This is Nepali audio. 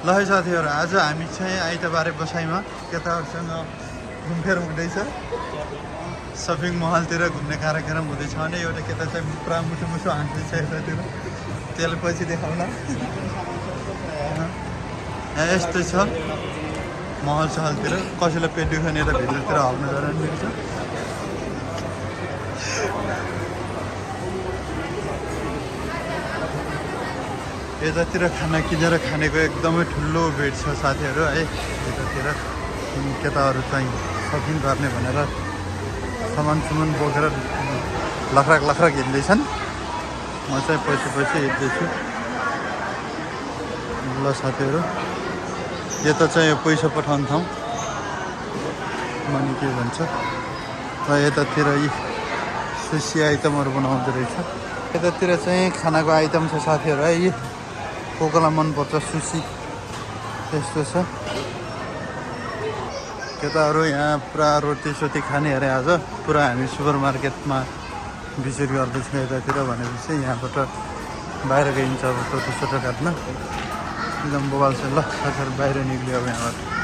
ल है साथीहरू, आज हामी चाहिँ आइतबारे बसाइमा केटाहरूसँग घुमफेर हुँदैछ। सपिङ महलतिर घुम्ने कार्यक्रम हुँदैछ भने एउटा केटा चाहिँ पुरा मुसु मुसु हाँस्दैछ यतातिर। त्यसले पछि देखाउला। यस्तो छ महल सहलतिर। कसैलाई पेट दुखाउने र भित्रतिर हाल्नु जान मिल्छ। यतातिर खाना किनेर खानेको एकदमै ठुलो भेट छ साथीहरू है। यतातिर केटाहरू चाहिँ सपिङ गर्ने भनेर सामान बोकेर लखराक हिँड्दैछन्। म चाहिँ पछि हिँड्दैछु। ल साथीहरू, यता चाहिँ यो पैसा पठाउने ठाउँ मनी के भन्छ र यतातिर यी सुसी आइटमहरू बनाउँदो रहेछ। यतातिर चाहिँ खानाको आइटम छ साथीहरू है। यी कोकोलाई मनपर्छ सुसी, त्यस्तो छ। केटाहरू यहाँ पुरा रोटी खाने अरे। आज पुरा हामी सुपर मार्केटमा भिजिट गर्दैछौँ यतातिर। भनेपछि यहाँबाट बाहिर गइन्छ अब सोटो काट्न। एकदम बवाल छ। ल साथीहरू बाहिर निक्ल्यो अब यहाँबाट।